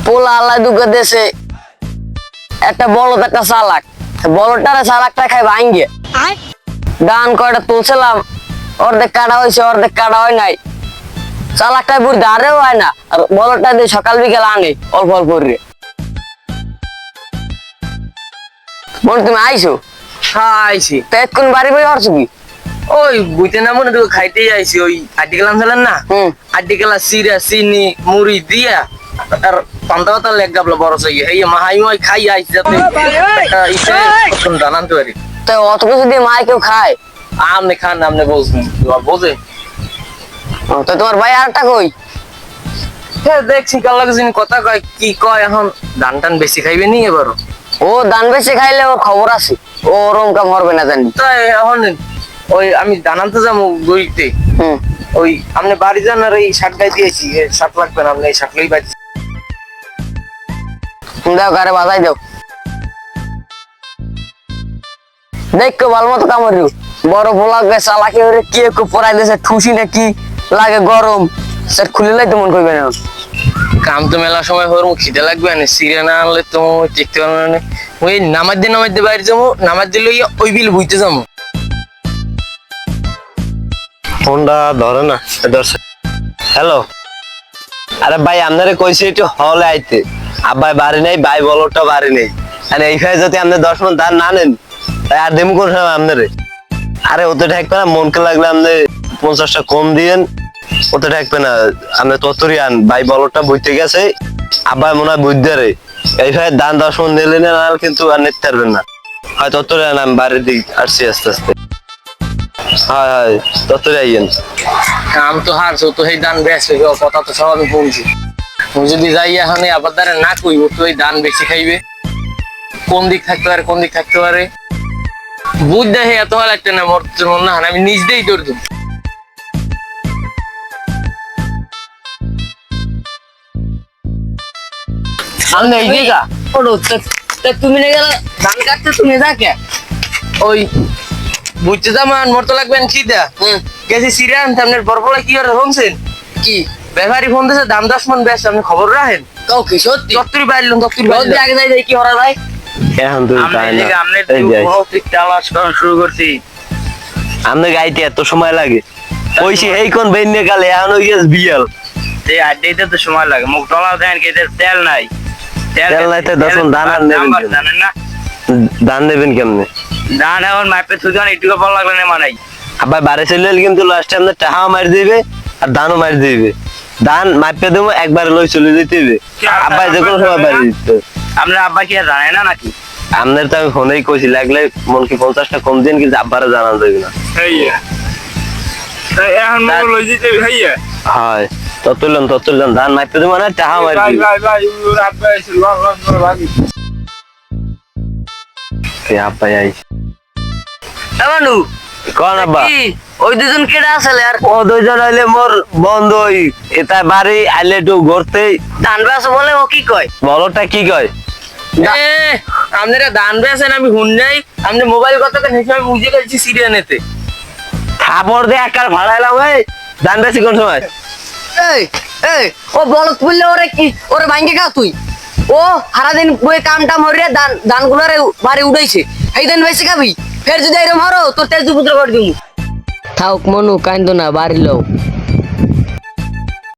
পোলা আল্লাহ দুঃখে দেশে একটা বলদ একটা চালাক, বলদটারে চালাকটা খাই ভাঙ্গে গান কয়টা তুলছিলাম, অর্ধেক কাটা হয়েছে অর্ধেক কাটা হয় নাই। চালাকটা বুড়ি দাঁড়েও হয় না, আর বলদটা দিয়ে সকাল বিকেল আনে অল্প অল্প করে। বোন তুমি আইসো? হ্যাঁ আইছি। তো এক্ষুন বাড়ি বই হরছো কি? ওই বুঝতে না মনে তো খাইতেই আইছি। ওই আড্ডি গেলাম ছিলেন না, আড্ডি গেলা সিরা চিনি মুড়ি দিয়া আর পান্তা পাতা লেগ গাবলা বড় চাই এই মাহাই মাই খাই আইছি যাতে একটা ইসে কখন জানাতে পারি। তো অত কিছু দিয়ে মায় কেউ খায়? আমনে খান আমনে বলছেন বোঝে। তো তোমার ভাই আরেকটা কই? হ্যাঁ দেখছি কাল লাগছেন কথা কয় কি কয় এখন ধান টান বেশি খাইবে নি এবার। ও ধান বেশি খাইলে ওর খবর আছে, ও ওরম কাম হবে না জানি। তাই এখন ওই আমি ধান আনতে যাবো গইতে। ওই আপনি বাড়ি যান আর এই শার্ট গাই দিয়েছি, শার্ট লাগবে না, আপনি এই শার্ট লই বাড়ি দাও গারে বাজাই দাও। দেখো ভালো মতো কামড় বড় ভোলা চালাকি হয়ে কি একটু পরাই দিয়েছে ঠুসি না কি লাগে গরম, স্যার খুলে লাইতে মন করবে না। কাম তো মেলা সময় হওয়ার মুখ খিদে লাগবে না, সিরিয়া না আনলে তো দেখতে পারবো না। ওই নামাজ দিয়ে বাইরে যাবো, নামাজ দিলে ওই বিল বুঝতে যাবো। ফোনটা ধরে না, ধরছে। হ্যালো, আরে ভাই আপনারে কইছি একটু হলে আইতে, আব্বাই বাড়ি নেই, ভাই বলটা বাড়ি নেই। আরে এইখানে যদি আপনি 10 মণ ধান না নেন তাই আর দেমু কোন সময় আপনারে? আরে ওতে ঠেকবে না, মনকে লাগলে আপনি 50টা কম দিয়েন, ওতে ঠেকবে না। আপনি ততরি আন, ভাই বলটা বইতে গেছে, আব্বাই মনে হয় বুঝতে রে এইখানে ধান 10 মণ নিলে না কিন্তু আর নিতে পারবেন না। হয় ততরি আন, আমি বাড়ির দিক আসছি আস্তে আস্তে। হয় হয় ততরি আইয়েন। কাম তো হারছো তো এই ধান বেশ কথা তো সব আমি বলছি। যদি যাই এখন আবার দ্বারা না কইব তো এই ধান বেশি খাইবে, কোন দিক থাকতে পারে কোন দিক থাকতে পারে বুঝ দেখে এত ভালো একটা না মন না আমি নিজ দিয়েই তোর দেব। আমি এই দিকা ওড়ো তো তুমি না গেল ধান কাটতে, তুমি যা কে ওই বুঝতে যামান মোর তো লাগবেন খিদা। গেছি সিরিয়া আনতে, আপনার বরবলা কি আর শুনছেন কি ব্যাপারী ফোন দিয়েছে দাম 10 মণ বেশ, আপনি খবর রাখেন। কাউ কি সত্যি? দপ্তরি বাইরলাম দপ্তরি রোজ আগে যাই কি হরা ভাই? এখন তুমি পাই না, এই যাই। শুরু করছি। আমাদের গাইতে এত সময় লাগে? কইছি এই কোন বেন্যে কালে এখন হই গেছে বিয়াল। এই আড্ডাইতে তো সময় লাগে, মুখ টলা দেন কে তেল নাই। তেল নাই তো 10 মণ ধান আর নেবেন কেমনে? জানেন না ধান নেবেন কেমনে? ধান এখন মাপে থুজন একটু ভালো লাগলে না মানাই। আবার বাড়ি চলে এলে কিন্তু লাস্টে আমাদের টাহাও মারি দিবে আর ধানও মারি দিবে। ধান মাপে দেবো একবার লই চলে যেতে হবে, আব্বাই যে কোনো সময় বাড়ি দিতে। আপনার আব্বা কি আর জানে না নাকি? আমাদের তো আমি ফোনেই কইছি লাগলে মন কি 50টা কম দিন, কিন্তু আব্বারে জানানো যাবে না। এখন লই যেতে ভাইয়া। হয় ততলন ধান মাপে দেবো না টাহাও মারি দিবে। আব্বাই আইছে এমানু কোন আব্বা? কি ওই দুজন কেডা আসলে? আর ও দুইজন হইলে মোর বন্ধুই, এটা বাড়ি আইলে একটু ঘুরতে। ধান বেশ বলে ও কি কয়? বলটা কি কয়? আপনারা ধান বেছেন আমি হুন নাই, আপনি মোবাইল কথা হিসাবে বুঝে গেছি সিরিয়া নেতে। থাপড় দিয়ে একার ভাড়াইলাম এই ধান বেশি কোন সময়? এই এই ও বলত বললে ওরে কি ওরে ভাঙ্গে খা তুই? ও সারাদিন বই কাম টাম হরিয়া ধান গুলারে বাড়ি উঠাইছে, এই ধান বেশি খাবি? ফের যদি এরম হরো তোর তেজ দুপুত্র করে দিমু। থাক মনু কাইন্দ না, বাড়ি লও।